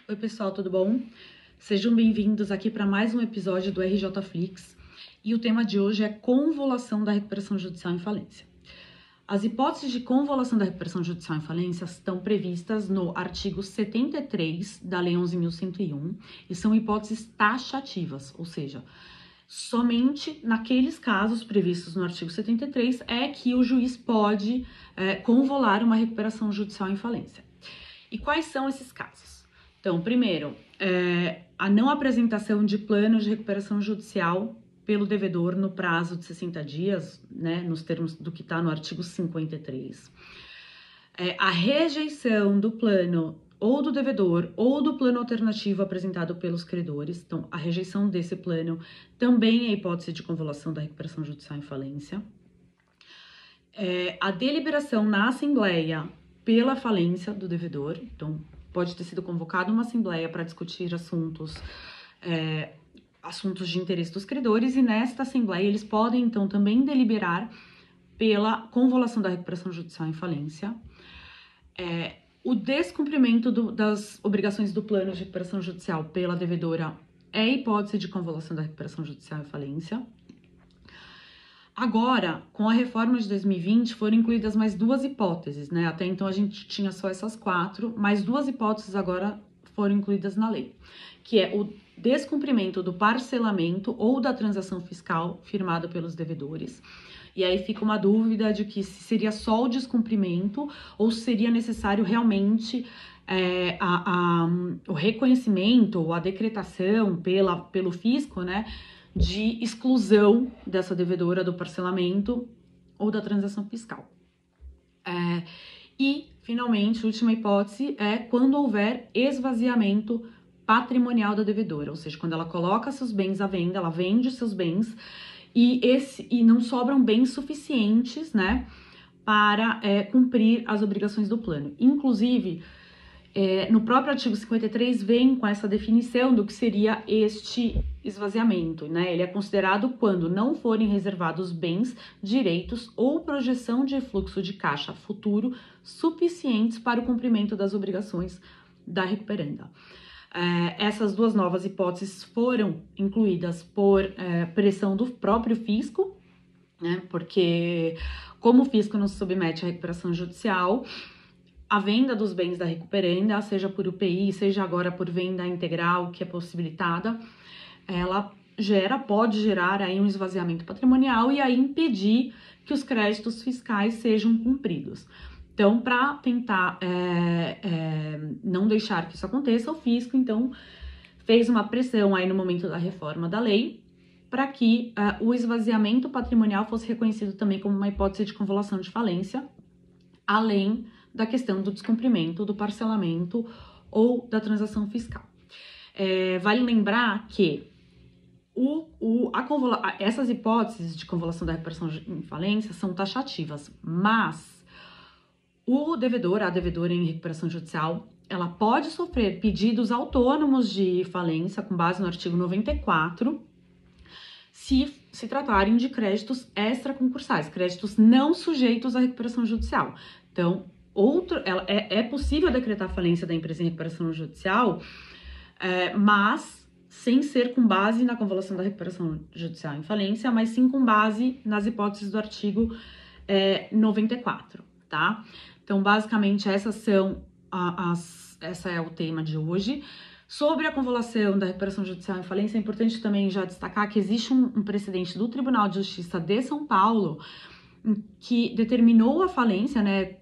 Oi pessoal, tudo bom? Sejam bem-vindos aqui para mais um episódio do RJ Flix e o tema de hoje é convolução da recuperação judicial em falência. As hipóteses de convolução da recuperação judicial em falência estão previstas no artigo 73 da Lei 11.101 e são hipóteses taxativas, ou seja, somente naqueles casos previstos no artigo 73 é que o juiz pode convolar uma recuperação judicial em falência. E quais são esses casos? Então, primeiro, a não apresentação de plano de recuperação judicial pelo devedor no prazo de 60 dias, né, nos termos do que está no artigo 53. A rejeição do plano ou do devedor ou do plano alternativo apresentado pelos credores. Então, a rejeição desse plano também é hipótese de convolução da recuperação judicial em falência. A deliberação na assembleia pela falência do devedor. Então, pode ter sido convocada uma assembleia para discutir assuntos de interesse dos credores e nesta assembleia eles podem, então, também deliberar pela convolução da recuperação judicial em falência. O descumprimento das obrigações do plano de recuperação judicial pela devedora é hipótese de convolução da recuperação judicial em falência. Agora, com a reforma de 2020, foram incluídas mais duas hipóteses, né? Até então a gente tinha só essas quatro, mas duas hipóteses agora foram incluídas na lei, que é o descumprimento do parcelamento ou da transação fiscal firmada pelos devedores. E aí fica uma dúvida de que se seria só o descumprimento ou seria necessário realmente o reconhecimento ou a decretação pelo fisco, né, de exclusão dessa devedora do parcelamento ou da transação fiscal. E, finalmente, a última hipótese é quando houver esvaziamento patrimonial da devedora, ou seja, quando ela coloca seus bens à venda, ela vende seus bens e não sobram bens suficientes, né, para cumprir as obrigações do plano. Inclusive, no próprio artigo 53 vem com essa definição do que seria este esvaziamento, né? Ele é considerado quando não forem reservados bens, direitos ou projeção de fluxo de caixa futuro suficientes para o cumprimento das obrigações da recuperanda. Essas duas novas hipóteses foram incluídas por pressão do próprio fisco, né? Porque como o fisco não se submete à recuperação judicial, a venda dos bens da recuperanda, seja por UPI, seja agora por venda integral, que é possibilitada, ela pode gerar aí um esvaziamento patrimonial e aí impedir que os créditos fiscais sejam cumpridos. Então, para tentar não deixar que isso aconteça, o fisco, então, fez uma pressão aí no momento da reforma da lei para que o esvaziamento patrimonial fosse reconhecido também como uma hipótese de convolução de falência, além da questão do descumprimento, do parcelamento ou da transação fiscal. Vale lembrar que essas hipóteses de convolução da recuperação em falência são taxativas, mas o devedor, a devedora em recuperação judicial, ela pode sofrer pedidos autônomos de falência com base no artigo 94, se tratarem de créditos extraconcursais, créditos não sujeitos à recuperação judicial. Então, é possível decretar falência da empresa em recuperação judicial, mas sem ser com base na convolução da recuperação judicial em falência, mas sim com base nas hipóteses do artigo 94, tá? Então, basicamente, essa é o tema de hoje. Sobre a convolução da recuperação judicial em falência, é importante também já destacar que existe um precedente do Tribunal de Justiça de São Paulo que determinou a falência, né,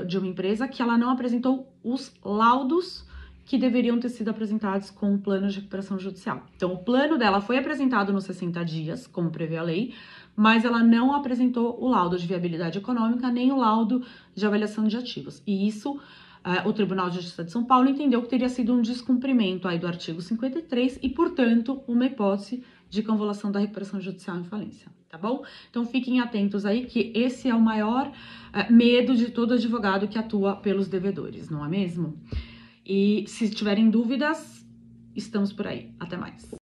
de uma empresa que ela não apresentou os laudos que deveriam ter sido apresentados com o plano de recuperação judicial. Então, o plano dela foi apresentado nos 60 dias, como prevê a lei, mas ela não apresentou o laudo de viabilidade econômica, nem o laudo de avaliação de ativos. E isso, o Tribunal de Justiça de São Paulo entendeu que teria sido um descumprimento aí do artigo 53 e, portanto, uma hipótese de convolução da recuperação judicial em falência, tá bom? Então, fiquem atentos aí que esse é o maior medo de todo advogado que atua pelos devedores, não é mesmo? E se tiverem dúvidas, estamos por aí. Até mais.